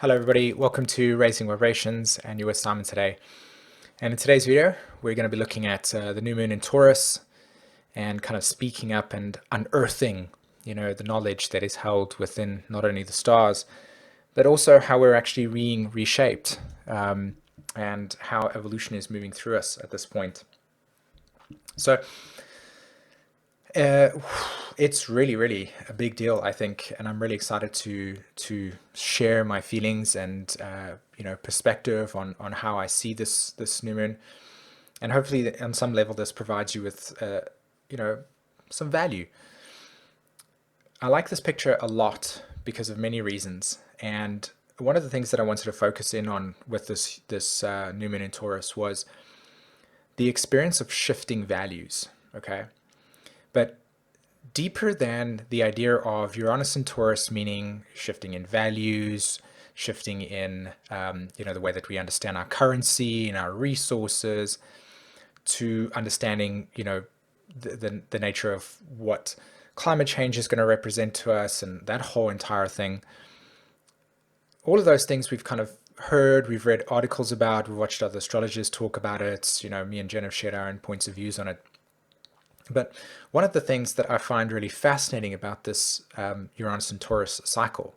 Hello everybody, welcome to Raising Vibrations, and you're with Simon today. And in today's video, we're going to be looking at the new moon in Taurus and kind of speaking up and unearthing, the knowledge that is held within not only the stars, but also how we're actually being reshaped and how evolution is moving through us at this point. So uh, it's really a big deal, I think, and I'm really excited to share my feelings and perspective on how I see this new moon, and hopefully on some level this provides you with you know some value. I like this picture a lot because of many reasons, and one of the things that I wanted to focus in on with this new moon in Taurus was the experience of shifting values. Okay, but deeper than the idea of Uranus and Taurus meaning shifting in values, shifting in the way that we understand our currency and our resources, to understanding the nature of what climate change is going to represent to us and that whole entire thing. All of those things we've kind of heard, we've read articles about, we've watched other astrologers talk about it. Me and Jen have shared our own points of views on it. But one of the things that I find really fascinating about this Uranus and Taurus cycle,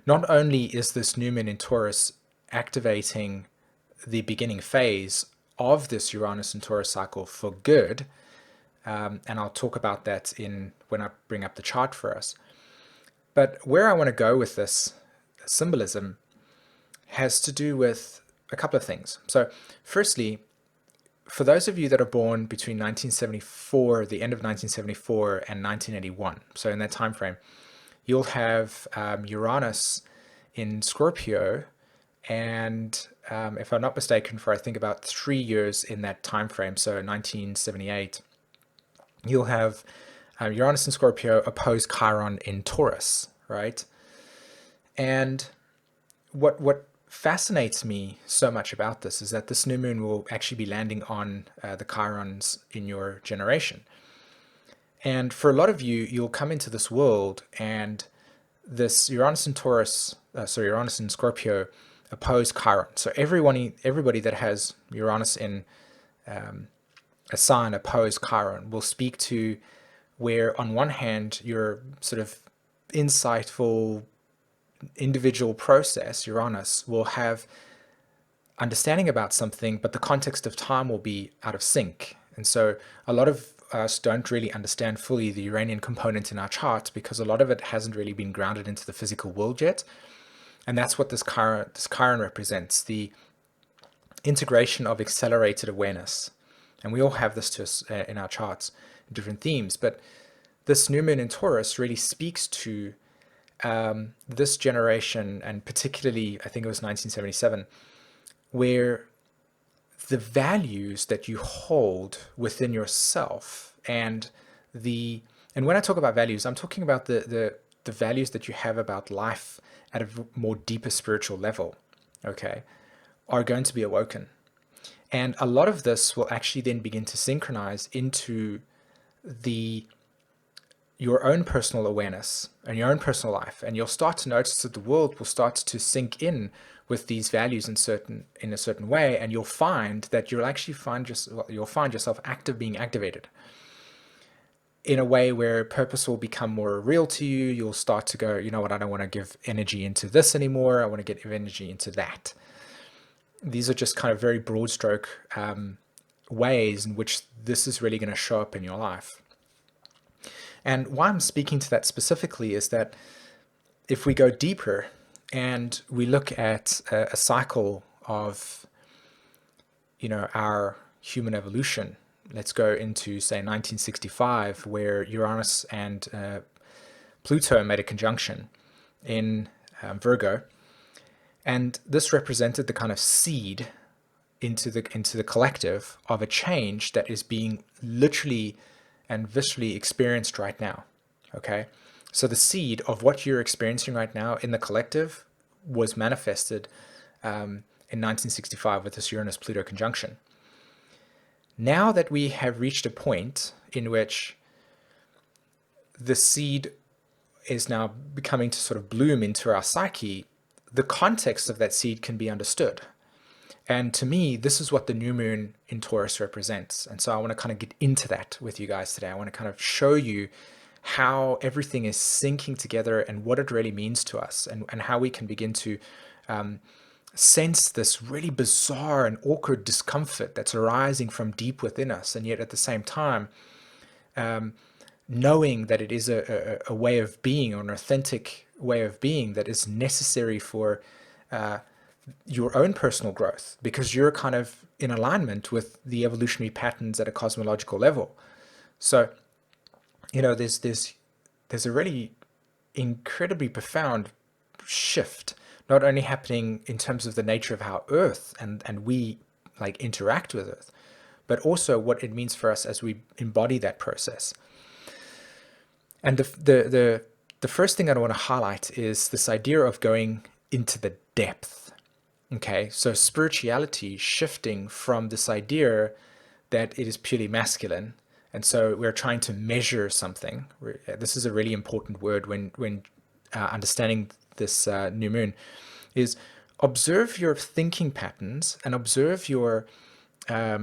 not only is this new moon in Taurus activating the beginning phase of this Uranus and Taurus cycle for good, and I'll talk about that when I bring up the chart for us. But where I want to go with this symbolism has to do with a couple of things. So firstly, for those of you that are born between 1974, the end of 1974, and 1981, so in that time frame, you'll have Uranus in Scorpio, and if I'm not mistaken, for I think about 3 years in that time frame, so 1978, you'll have Uranus in Scorpio oppose Chiron in Taurus, right? And what fascinates me so much about this is that this new moon will actually be landing on the Chirons in your generation. And for a lot of you, you'll come into this world and this Uranus and Taurus, Uranus and Scorpio oppose Chiron. So everybody that has Uranus in a sign oppose Chiron will speak to where on one hand your sort of insightful individual process, Uranus, will have understanding about something, but the context of time will be out of sync. And so a lot of us don't really understand fully the Uranian component in our chart because a lot of it hasn't really been grounded into the physical world yet. And that's what this Chiron represents, the integration of accelerated awareness. And we all have this to us in our charts, different themes. But this new moon in Taurus really speaks to this generation, and particularly, I think it was 1977, where the values that you hold within yourself and when I talk about values, I'm talking about the values that you have about life at a more deeper spiritual level, okay, are going to be awoken. And a lot of this will actually then begin to synchronize into your own personal awareness and your own personal life, and you'll start to notice that the world will start to sink in with these values in a certain way, and you'll find that you'll find yourself being activated in a way where purpose will become more real to you. You'll start to go, you know what, I don't want to give energy into this anymore. I want to give energy into that. These are just kind of very broad stroke ways in which this is really going to show up in your life. And why I'm speaking to that specifically is that if we go deeper and we look at a cycle of, our human evolution, let's go into, say, 1965, where Uranus and Pluto made a conjunction in Virgo. And this represented the kind of seed into the collective of a change that is being literally and viscerally experienced right now. Okay, so the seed of what you're experiencing right now in the collective was manifested in 1965 with this Uranus-Pluto conjunction. Now that we have reached a point in which the seed is now becoming to sort of bloom into our psyche, the context of that seed can be understood. And to me, this is what the new moon in Taurus represents. And so I want to kind of get into that with you guys today. I want to kind of show you how everything is syncing together and what it really means to us, and how we can begin to sense this really bizarre and awkward discomfort that's arising from deep within us. And yet at the same time, knowing that it is a way of being, or an authentic way of being that is necessary for your own personal growth, because you're kind of in alignment with the evolutionary patterns at a cosmological level. So, there's a really incredibly profound shift, not only happening in terms of the nature of how Earth and we like interact with Earth, but also what it means for us as we embody that process. And the first thing I want to highlight is this idea of going into the depth. Okay, so spirituality shifting from this idea that it is purely masculine, and so we're trying to measure something. This is a really important word when understanding this new moon, is observe your thinking patterns and observe your I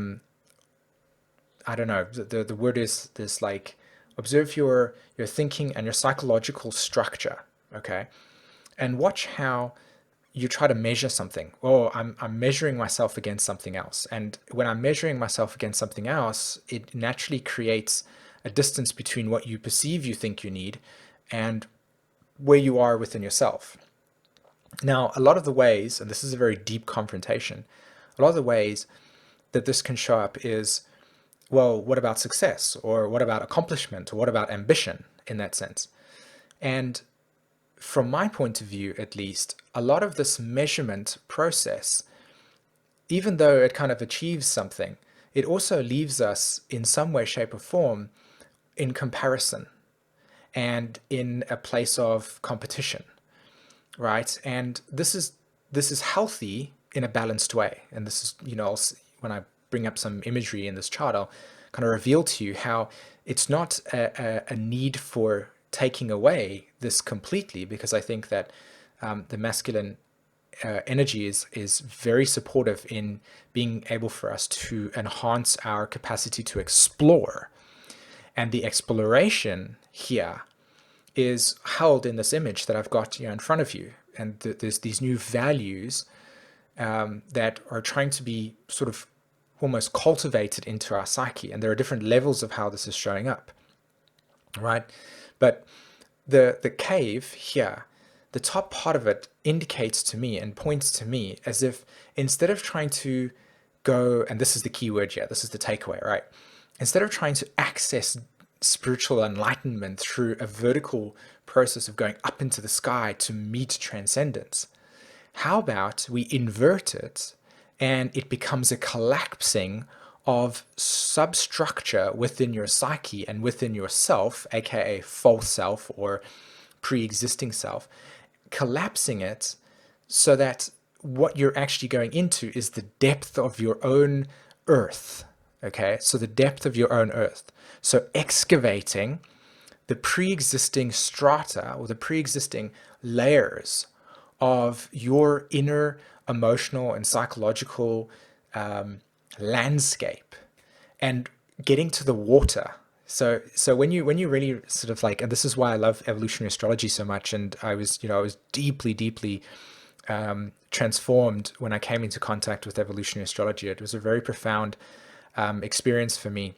don't know, the word is this, like, observe your thinking and your psychological structure, okay? And watch how you try to measure something. Oh, I'm measuring myself against something else. And when I'm measuring myself against something else, it naturally creates a distance between what you perceive you think you need and where you are within yourself. Now, a lot of the ways, and this is a very deep confrontation, a lot of the ways that this can show up is, well, what about success? Or what about accomplishment? Or what about ambition in that sense? And from my point of view, at least, a lot of this measurement process, even though it kind of achieves something, it also leaves us in some way, shape, or form in comparison and in a place of competition, right? And this is healthy in a balanced way. And this is, when I bring up some imagery in this chart, I'll kind of reveal to you how it's not a need for taking away this completely, because I think that the masculine energy is very supportive in being able for us to enhance our capacity to explore. And the exploration here is held in this image that I've got in front of you. And there's these new values that are trying to be sort of almost cultivated into our psyche. And there are different levels of how this is showing up, right? But the cave here, the top part of it indicates to me and points to me as if instead of trying to go, and this is the key word here, this is the takeaway, right? Instead of trying to access spiritual enlightenment through a vertical process of going up into the sky to meet transcendence, how about we invert it and it becomes a collapsing of substructure within your psyche and within yourself, aka false self or pre-existing self, collapsing it so that what you're actually going into is the depth of your own earth. Okay, so the depth of your own earth. So excavating the pre-existing strata or the pre-existing layers of your inner emotional and psychological landscape and getting to the water. So when you really sort of like, and this is why I love evolutionary astrology so much, and I was deeply transformed when I came into contact with evolutionary astrology. It was a very profound experience for me.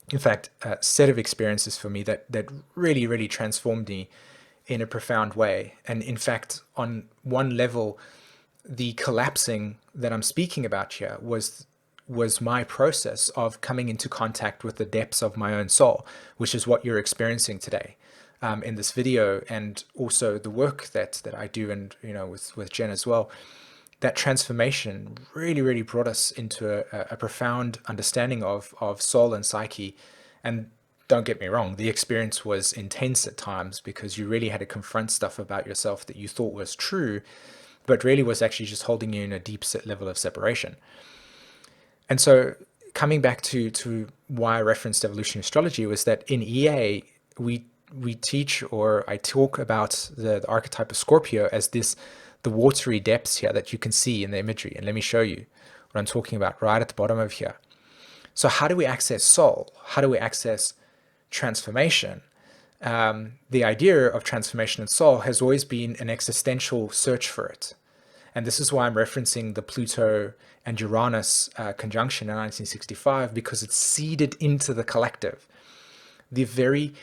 In fact, a set of experiences for me that really transformed me in a profound way. And in fact, on one level, the collapsing that I'm speaking about here was my process of coming into contact with the depths of my own soul, which is what you're experiencing today in this video, and also the work that I do, and with Jen as well. That transformation really brought us into a profound understanding of soul and psyche. And don't get me wrong, the experience was intense at times, because you really had to confront stuff about yourself that you thought was true, but really was actually just holding you in a deep level of separation. And so coming back to why I referenced evolutionary astrology was that in EA, we teach, or I talk about the archetype of Scorpio as this the watery depths here that you can see in the imagery. And let me show you what I'm talking about right at the bottom of here. So how do we access soul? How do we access transformation? The idea of transformation and soul has always been an existential search for it. And this is why I'm referencing the Pluto and Uranus conjunction in 1965, because it's seeded into the collective. The very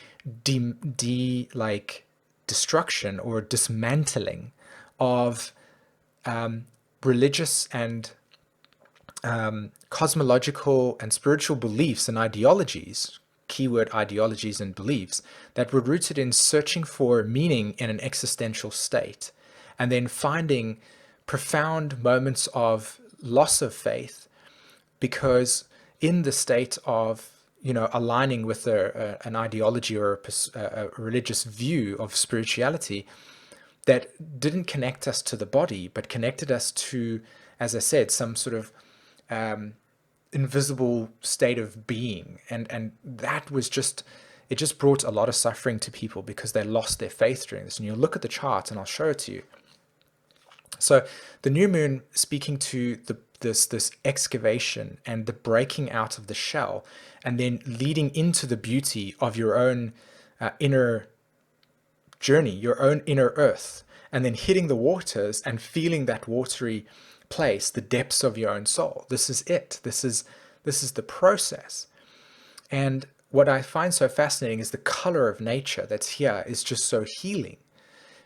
destruction or dismantling of religious and cosmological and spiritual beliefs and ideologies, keyword ideologies and beliefs, that were rooted in searching for meaning in an existential state, and then finding profound moments of loss of faith, because in the state of aligning with an ideology or a religious view of spirituality that didn't connect us to the body, but connected us to, as I said, some sort of invisible state of being. And that was it just brought a lot of suffering to people because they lost their faith during this. And you'll look at the chart and I'll show it to you. So the new moon, speaking to this excavation and the breaking out of the shell, and then leading into the beauty of your own inner journey, your own inner earth, and then hitting the waters and feeling that watery place, the depths of your own soul. This is it. This is the process. And what I find so fascinating is the color of nature that's here is just so healing,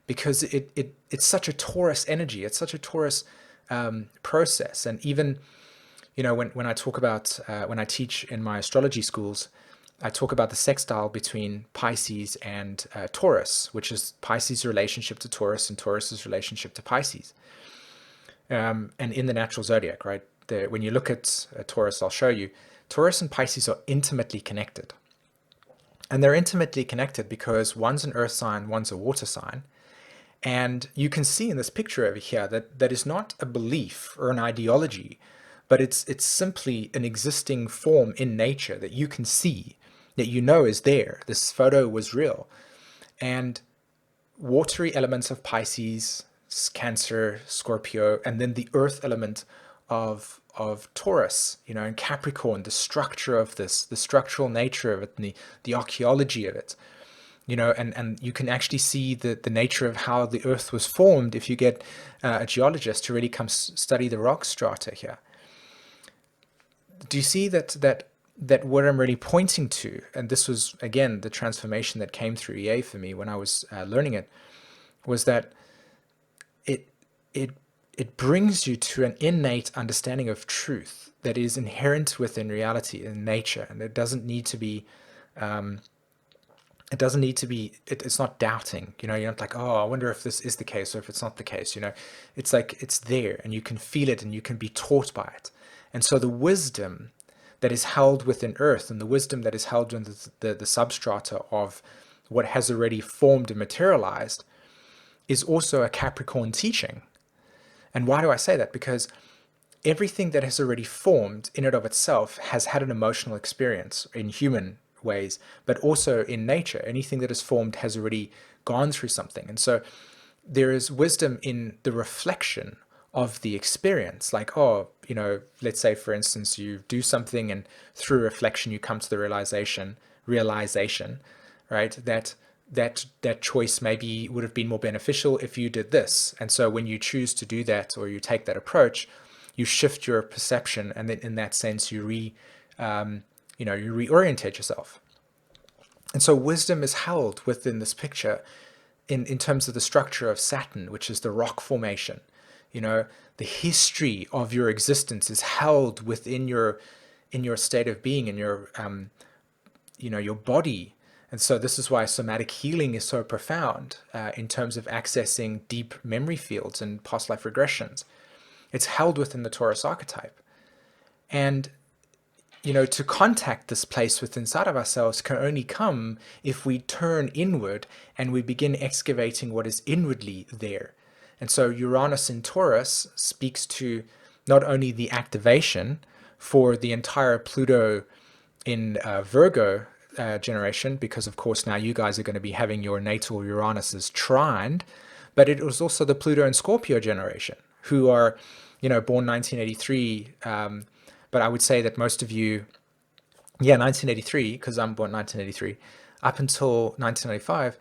because it's such a Taurus energy. It's such a Taurus process. And even, when I talk about, when I teach in my astrology schools, I talk about the sextile between Pisces and Taurus, which is Pisces' relationship to Taurus and Taurus's relationship to Pisces. And in the natural zodiac, right? When you look at Taurus, I'll show you, Taurus and Pisces are intimately connected. And they're intimately connected because one's an earth sign, one's a water sign. And you can see in this picture over here that is not a belief or an ideology, but it's simply an existing form in nature that you can see, that is there. This photo was real. And watery elements of Pisces, Cancer, Scorpio, and then the earth element of Taurus, and Capricorn, the structure of this, the structural nature of it, and the archaeology of it. And you can actually see the nature of how the earth was formed if you get a geologist to really come study the rock strata here. Do you see that what I'm really pointing to, and this was, again, the transformation that came through EA for me when I was learning it, was that it brings you to an innate understanding of truth that is inherent within reality and nature, and it doesn't need to be it's not doubting, you're not like, oh, I wonder if this is the case or if it's not the case. It's like it's there and you can feel it and you can be taught by it. And so the wisdom that is held within earth and the wisdom that is held in the substrata of what has already formed and materialized is also a Capricorn teaching. And why do I say that? Because everything that has already formed in and of itself has had an emotional experience in human ways, but also in nature. Anything that is formed has already gone through something. And so there is wisdom in the reflection of the experience. Like, let's say, for instance, you do something and through reflection, you come to the realization, right? That choice maybe would have been more beneficial if you did this. And so when you choose to do that, or you take that approach, you shift your perception, and then in that sense you reorientate yourself. And so wisdom is held within this picture in terms of the structure of Saturn, which is the rock formation. The history of your existence is held within your state of being, in your body. And so this is why somatic healing is so profound in terms of accessing deep memory fields and past life regressions. It's held within the Taurus archetype. And, to contact this place within inside of ourselves can only come if we turn inward and we begin excavating what is inwardly there. And so Uranus in Taurus speaks to not only the activation for the entire Pluto in Virgo generation, because of course now you guys are going to be having your natal Uranuses trined, but it was also the Pluto and Scorpio generation who are, born 1983. But I would say that most of you, 1983, because I'm born 1983, up until 1995,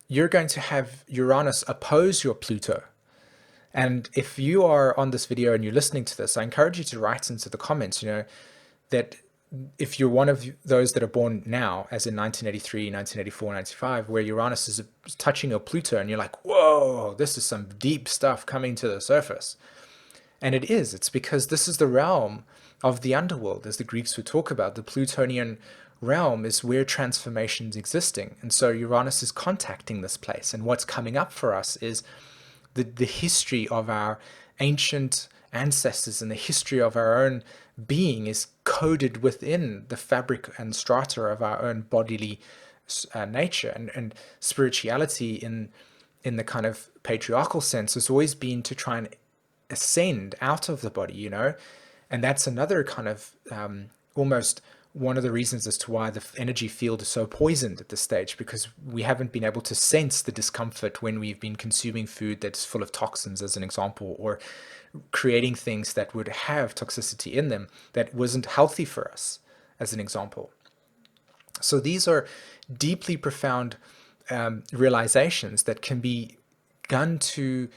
you're going to have Uranus oppose your Pluto. And if you are on this video and you're listening to this, I encourage you to write into the comments, that if you're one of those that are born now, as in 1983, 1984, 1995, where Uranus is touching your Pluto and you're like, whoa, this is some deep stuff coming to the surface. And it is. It's because this is the realm of the underworld, as the Greeks would talk about. The Plutonian realm is where transformation's existing. And so Uranus is contacting this place. And what's coming up for us is the history of our ancient ancestors, and the history of our own being is coded within the fabric and strata of our own bodily nature. And spirituality in the kind of patriarchal sense has always been to try and ascend out of the body, and that's another kind of almost one of the reasons as to why the energy field is so poisoned at this stage, because we haven't been able to sense the discomfort when we've been consuming food that's full of toxins, as an example, or creating things that would have toxicity in them that wasn't healthy for us, as an example. So these are deeply profound realizations that can be begun to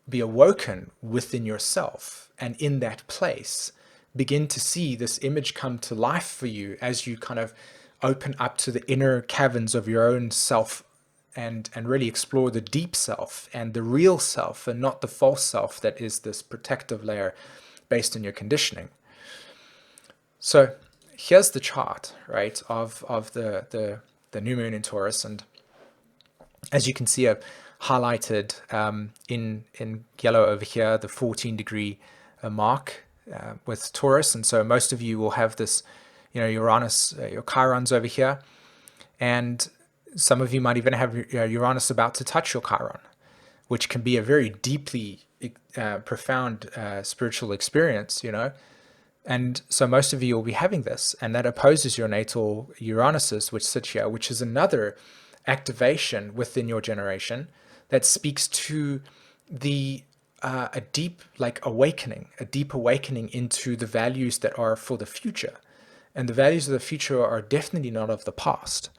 be awoken within yourself, and in that place begin to see this image come to life for you as you kind of open up to the inner caverns of your own self, and really explore the deep self and the real self, and not the false self that is this protective layer based on your conditioning. So here's the chart, right, of the new moon in Taurus, and as you can see, I've highlighted in yellow over here the 14-degree mark with Taurus. And so most of you will have this, Uranus, your Chirons over here, and some of you might even have Uranus about to touch your Chiron, which can be a very deeply profound spiritual experience, And so most of you will be having this, and that opposes your natal Uranuses, which sit here, which is another activation within your generation that speaks to a deep awakening into the values that are for the future. And the values of the future are definitely not of the past.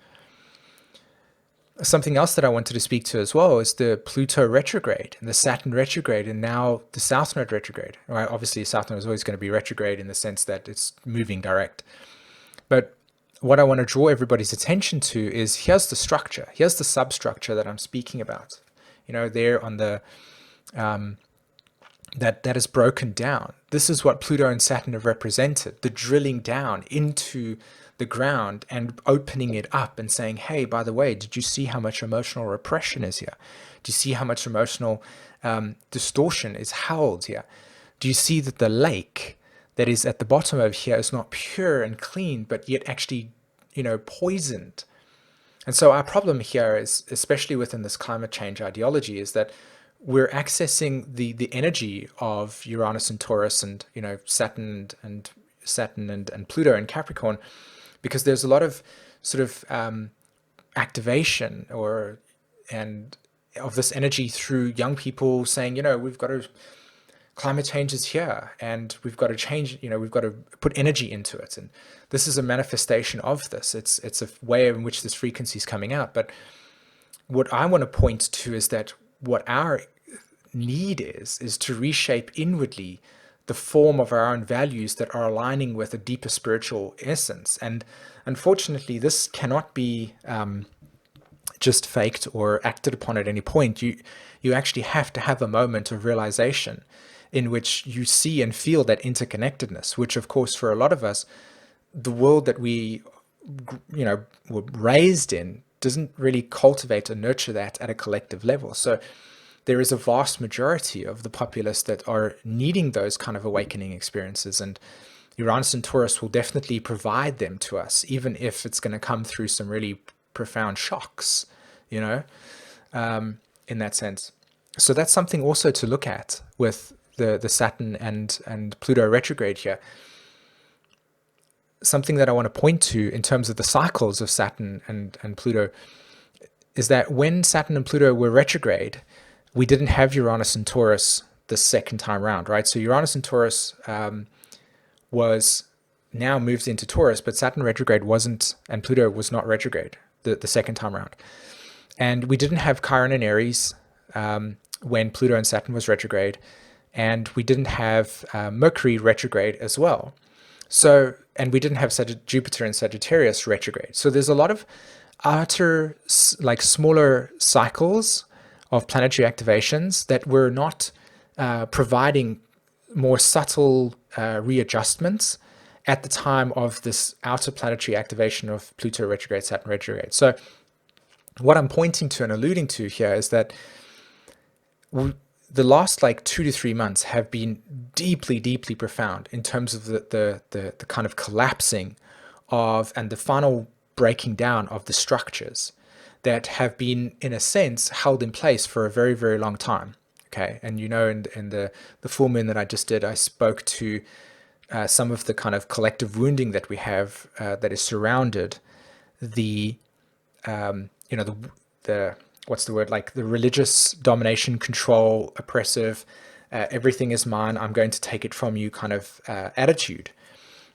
Something else that I wanted to speak to as well is the Pluto retrograde and the Saturn retrograde, and now the South Node retrograde. Right? Obviously, South Node is always going to be retrograde in the sense that it's moving direct. But what I want to draw everybody's attention to is, here's the structure. Here's the substructure that I'm speaking about. There on the that is broken down. This is what Pluto and Saturn have represented, the drilling down into the ground and opening it up and saying, hey, by the way, did you see how much emotional repression is here? Do you see how much emotional distortion is held here? Do you see that the lake that is at the bottom of here is not pure and clean, but yet actually, poisoned? And so our problem here is, especially within this climate change ideology, is that we're accessing the energy of Uranus and Taurus and Saturn and Pluto and Capricorn, because there's a lot of sort of activation and of this energy through young people saying, we've got to, climate change is here and we've got to change, we've got to put energy into it. And this is a manifestation of this. It's a way in which this frequency is coming out. But what I want to point to is that what our need is to reshape inwardly the form of our own values that are aligning with a deeper spiritual essence. And unfortunately, this cannot be just faked or acted upon at any point. You actually have to have a moment of realization in which you see and feel that interconnectedness, which of course for a lot of us, the world that we were raised in doesn't really cultivate or nurture that at a collective level. So there is a vast majority of the populace that are needing those kind of awakening experiences, and Uranus and Taurus will definitely provide them to us, even if it's going to come through some really profound shocks, in that sense. So that's something also to look at with the Saturn and Pluto retrograde here. Something that I want to point to in terms of the cycles of Saturn and Pluto is that when Saturn and Pluto were retrograde, we didn't have Uranus and Taurus the second time round, right? So Uranus and Taurus was now moved into Taurus, but Saturn retrograde wasn't, and Pluto was not retrograde the second time around. And we didn't have Chiron and Aries when Pluto and Saturn was retrograde, and we didn't have Mercury retrograde as well. So, and we didn't have Jupiter and Sagittarius retrograde. So there's a lot of outer, like smaller cycles of planetary activations that were not providing more subtle readjustments at the time of this outer planetary activation of Pluto retrograde, Saturn retrograde. So what I'm pointing to and alluding to here is that the last like 2 to 3 months have been deeply, deeply profound in terms of the kind of collapsing of and the final breaking down of the structures that have been, in a sense, held in place for a very, very long time. Okay, and you know, in the full moon that I just did, I spoke to some of the kind of collective wounding that we have that is surrounded the you know, the what's the word, like the religious domination, control, oppressive, everything is mine, I'm going to take it from you kind of attitude.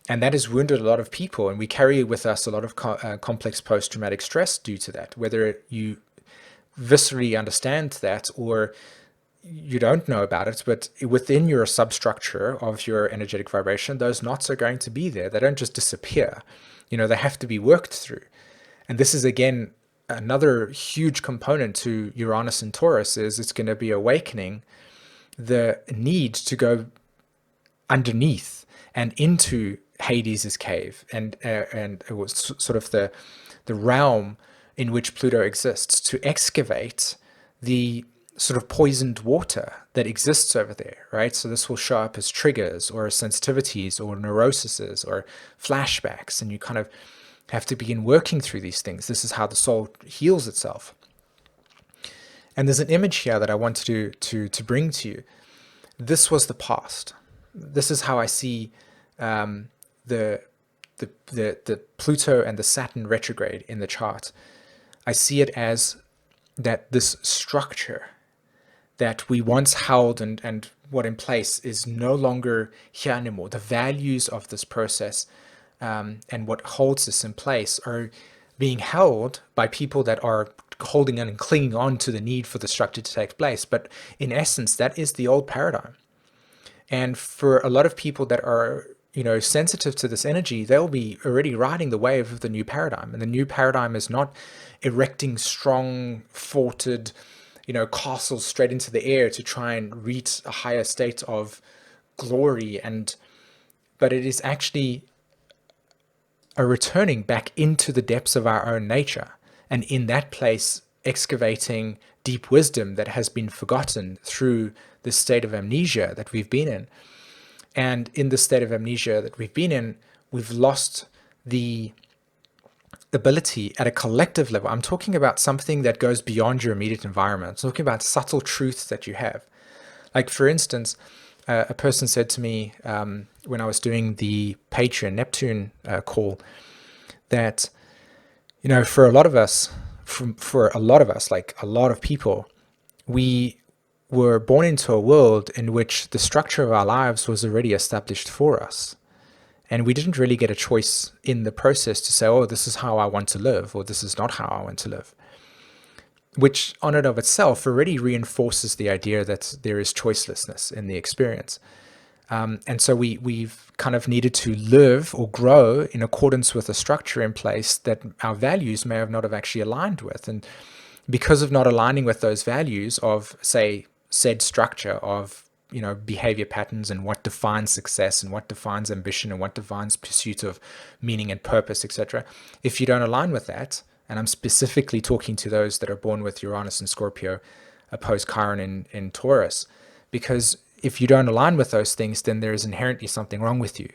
And that has wounded a lot of people, and we carry with us a lot of complex post-traumatic stress due to that, whether you viscerally understand that or you don't know about it, but within your substructure of your energetic vibration, those knots are going to be there. They don't just disappear. You know, they have to be worked through. And this is, again, another huge component to Uranus and Taurus is it's going to be awakening the need to go underneath and into Hades's cave and it was sort of the realm in which Pluto exists, to excavate the sort of poisoned water that exists over there, right? So this will show up as triggers or sensitivities or neuroses or flashbacks, and you kind of have to begin working through these things. This is how the soul heals itself. And there's an image here that I wanted to bring to you. This was the past. This is how I see the Pluto and the Saturn retrograde in the chart. I see it as that this structure that we once held and what in place is no longer here anymore. The values of this process and what holds this in place are being held by people that are holding on and clinging on to the need for the structure to take place. But in essence, that is the old paradigm. And for a lot of people that are, you know, sensitive to this energy, they'll be already riding the wave of the new paradigm. And the new paradigm is not erecting strong, forted, you know, castles straight into the air to try and reach a higher state of glory, but it is actually a returning back into the depths of our own nature, and in that place excavating deep wisdom that has been forgotten through this state of amnesia that we've been in. And in this state of amnesia that we've been in, we've lost the ability at a collective level. I'm talking about something that goes beyond your immediate environment. I'm talking about subtle truths that you have. Like, for instance, a person said to me when I was doing the Patreon Neptune call that, you know, for a lot of us, like a lot of people, we were born into a world in which the structure of our lives was already established for us. And we didn't really get a choice in the process to say, oh, this is how I want to live, or this is not how I want to live. Which on and of itself already reinforces the idea that there is choicelessness in the experience. And so we've kind of needed to live or grow in accordance with a structure in place that our values may have not have actually aligned with. And because of not aligning with those values of, say, said structure of, you know, behavior patterns and what defines success and what defines ambition and what defines pursuit of meaning and purpose, etc. If you don't align with that, and I'm specifically talking to those that are born with Uranus and Scorpio, opposed Chiron in Taurus, because if you don't align with those things, then there is inherently something wrong with you.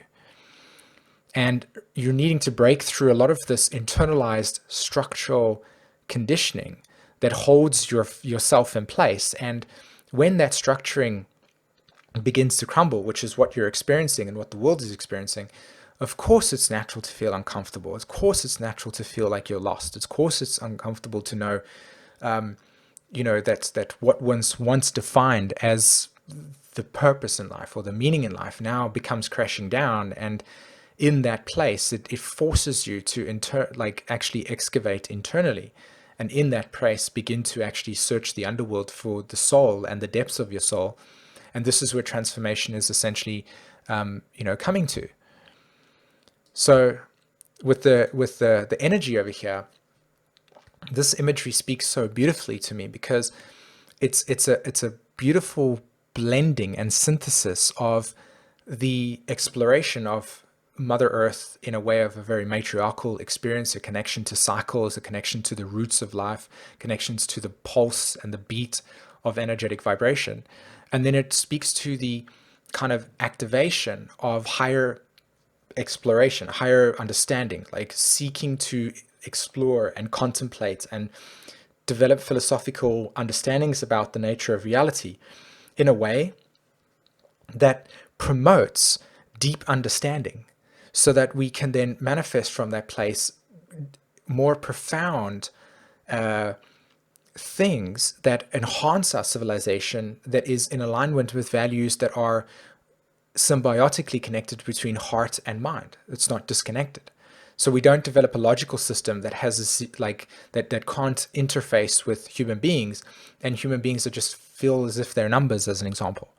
And you're needing to break through a lot of this internalized structural conditioning that holds yourself in place. And when that structuring begins to crumble, which is what you're experiencing and what the world is experiencing, of course it's natural to feel uncomfortable. Of course it's natural to feel like you're lost. Of course it's uncomfortable to know that what was once defined as the purpose in life or the meaning in life now becomes crashing down. And in that place, it forces you to actually excavate internally, and in that place begin to actually search the underworld for the soul and the depths of your soul. And this is where transformation is essentially coming to. So with the energy over here, this imagery speaks so beautifully to me, because it's a beautiful blending and synthesis of the exploration of Mother Earth in a way of a very matriarchal experience, a connection to cycles, a connection to the roots of life, connections to the pulse and the beat of energetic vibration. And then it speaks to the kind of activation of higher exploration, higher understanding, like seeking to explore and contemplate and develop philosophical understandings about the nature of reality in a way that promotes deep understanding, so that we can then manifest from that place more profound things that enhance our civilization, that is in alignment with values that are symbiotically connected between heart and mind. It's not disconnected. So we don't develop a logical system that has that can't interface with human beings, and human beings that just feel as if they're numbers, as an example.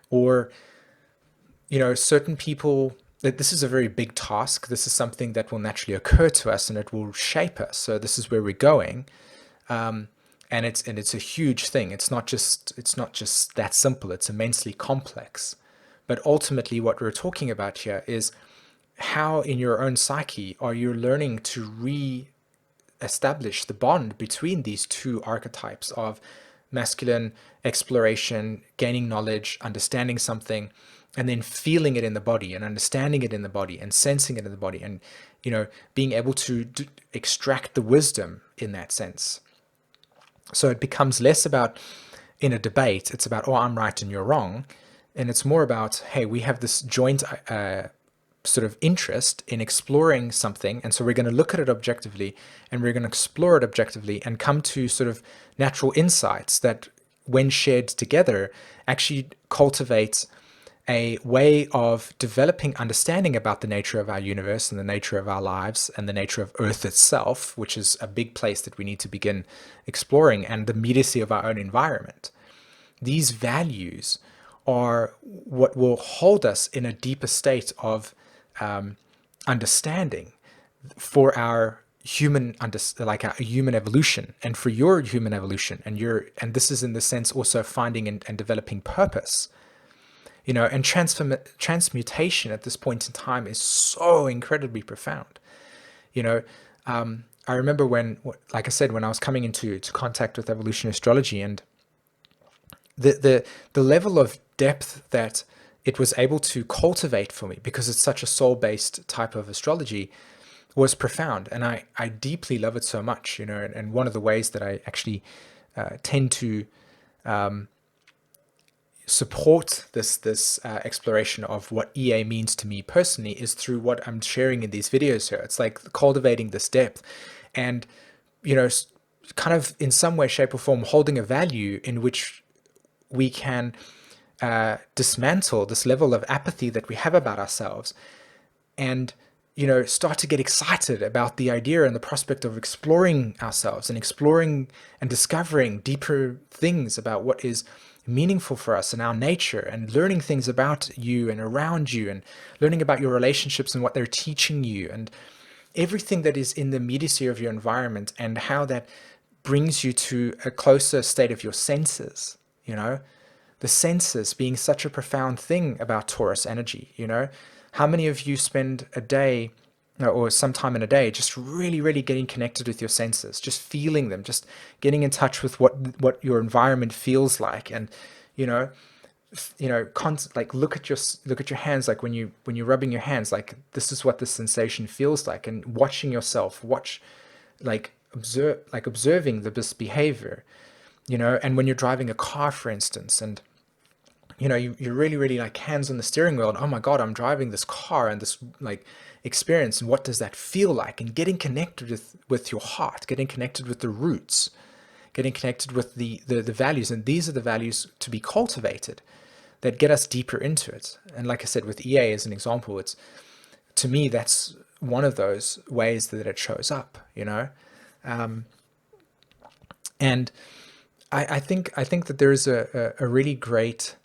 Or certain people, that this is a very big task. This is something that will naturally occur to us, and it will shape us. So this is where we're going, and it's a huge thing. It's not just that simple. It's immensely complex. But ultimately, what we're talking about here is how, in your own psyche, are you learning to re-establish the bond between these two archetypes of masculine exploration, gaining knowledge, understanding something, and then feeling it in the body and understanding it in the body and sensing it in the body, and being able to extract the wisdom in that sense. So it becomes less about, in a debate, it's about, oh, I'm right and you're wrong. And it's more about, hey, we have this joint sort of interest in exploring something. And so we're going to look at it objectively, and we're going to explore it objectively, and come to sort of natural insights that, when shared together, actually cultivate a way of developing understanding about the nature of our universe and the nature of our lives and the nature of Earth itself, which is a big place that we need to begin exploring, and the immediacy of our own environment. These values are what will hold us in a deeper state of understanding for our human our human evolution, and for your human evolution, and this is in the sense also finding and developing purpose. And transmutation at this point in time is so incredibly profound. I remember when, like I said, when I was coming into contact with evolutionary astrology, and the level of depth that it was able to cultivate for me, because it's such a soul-based type of astrology, was profound. And I deeply love it so much, and one of the ways that I actually tend to support this exploration of what EA means to me personally is through what I'm sharing in these videos here. It's like cultivating this depth, and kind of in some way, shape or form, holding a value in which we can dismantle this level of apathy that we have about ourselves, and start to get excited about the idea and the prospect of exploring ourselves, and exploring and discovering deeper things about what is meaningful for us and our nature, and learning things about you and around you, and learning about your relationships and what they're teaching you, and everything that is in the immediacy of your environment, and how that brings you to a closer state of your senses. The senses being such a profound thing about Taurus energy. How many of you spend a day or some time in a day just really, really getting connected with your senses, just feeling them, just getting in touch with what your environment feels like, and look at your hands, like when you're rubbing your hands, like this is what the sensation feels like, and watching yourself, observing this behavior, and when you're driving a car, for instance, and you're really, really like hands on the steering wheel, and oh my God, I'm driving this car, and this experience, and what does that feel like, and getting connected with your heart, getting connected with the roots, getting connected with the values. And these are the values to be cultivated that get us deeper into it. And like I said, with EA as an example, it's, to me, that's one of those ways that it shows up, you know? And I think that there is a really great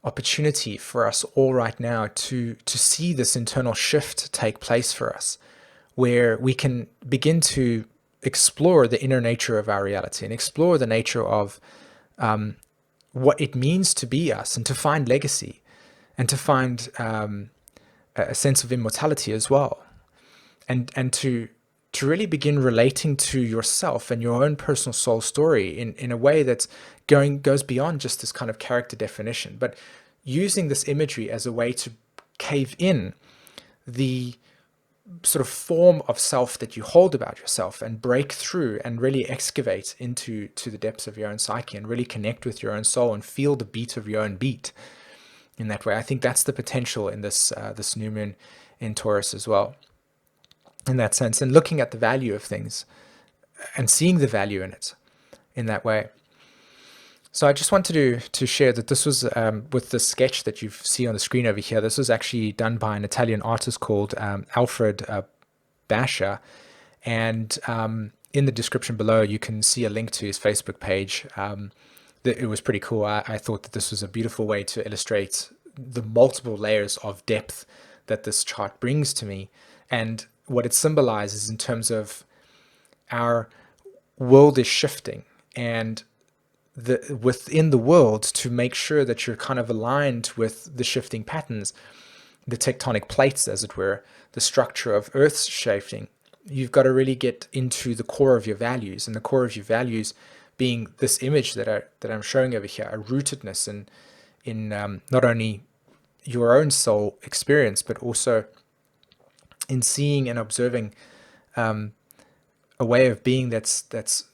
opportunity for us all right now to see this internal shift take place for us, where we can begin to explore the inner nature of our reality and explore the nature of what it means to be us, and to find legacy, and to find a sense of immortality as well, and to really begin relating to yourself and your own personal soul story in a way that's goes beyond just this kind of character definition, but using this imagery as a way to cave in the sort of form of self that you hold about yourself, and break through and really excavate into the depths of your own psyche, and really connect with your own soul and feel the beat of your own beat in that way. I think that's the potential in this this new moon in Taurus as well, in that sense, and looking at the value of things and seeing the value in it in that way. So I just wanted to share that this was with the sketch that you see on the screen over here. This was actually done by an Italian artist called Alfred Bascia, and in the description below you can see a link to his Facebook page. It was pretty cool. I thought that this was a beautiful way to illustrate the multiple layers of depth that this chart brings to me, and what it symbolizes in terms of our world is shifting, and within the world, to make sure that you're kind of aligned with the shifting patterns, the tectonic plates, as it were, the structure of Earth's shifting, you've got to really get into the core of your values, and the core of your values being this image that I'm showing over here, a rootedness in not only your own soul experience, but also in seeing and observing a way of being that's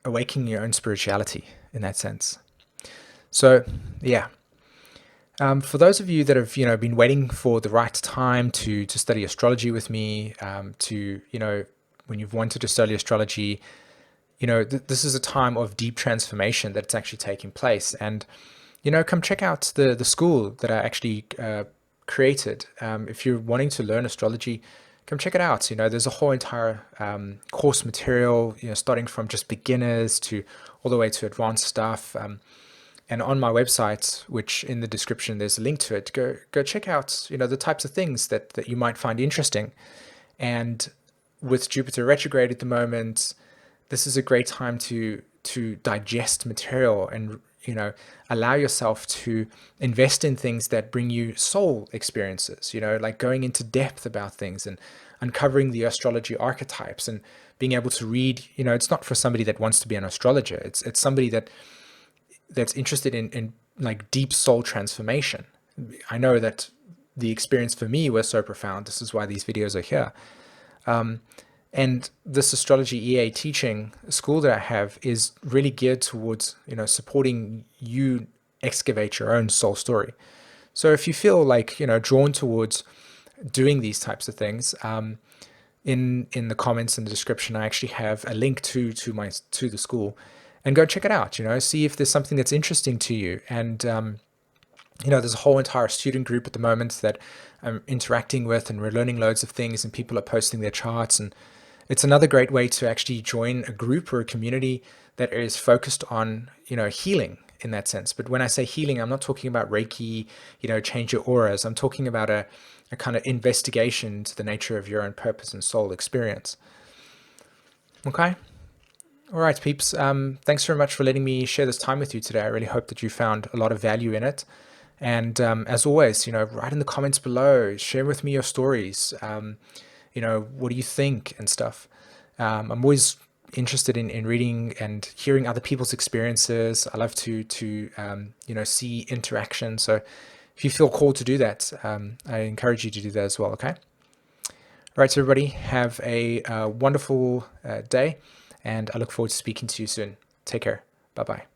awakening your own spirituality in that sense. So yeah, for those of you that have been waiting for the right time to study astrology with me, when you've wanted to study astrology, this is a time of deep transformation that's actually taking place. And come check out the school that I actually created. If you're wanting to learn astrology, come check it out. There's a whole entire course material, starting from just beginners to all the way to advanced stuff. And on my website, which in the description, there's a link to it, go check out, the types of things that you might find interesting. And with Jupiter retrograde at the moment, this is a great time to digest material and allow yourself to invest in things that bring you soul experiences, like going into depth about things and uncovering the astrology archetypes and being able to read. It's not for somebody that wants to be an astrologer. It's somebody that's interested in like deep soul transformation. I know that the experience for me was so profound. This is why these videos are here. And this astrology EA teaching school that I have is really geared towards, supporting you excavate your own soul story. So if you feel like, drawn towards doing these types of things, in the comments and the description, I actually have a link to the school, and go check it out. See if there's something that's interesting to you. And there's a whole entire student group at the moment that I'm interacting with, and we're learning loads of things, and people are posting their charts. And it's another great way to actually join a group or a community that is focused on, healing in that sense. But when I say healing, I'm not talking about Reiki, change your auras. I'm talking about a kind of investigation to the nature of your own purpose and soul experience. Okay. All right, peeps. Thanks very much for letting me share this time with you today. I really hope that you found a lot of value in it. And as always, write in the comments below, share with me your stories. What do you think and stuff? I'm always interested in reading and hearing other people's experiences. I love to see interaction. So if you feel called to do that, I encourage you to do that as well. Okay. All right, so everybody, have a wonderful day, and I look forward to speaking to you soon. Take care. Bye-bye.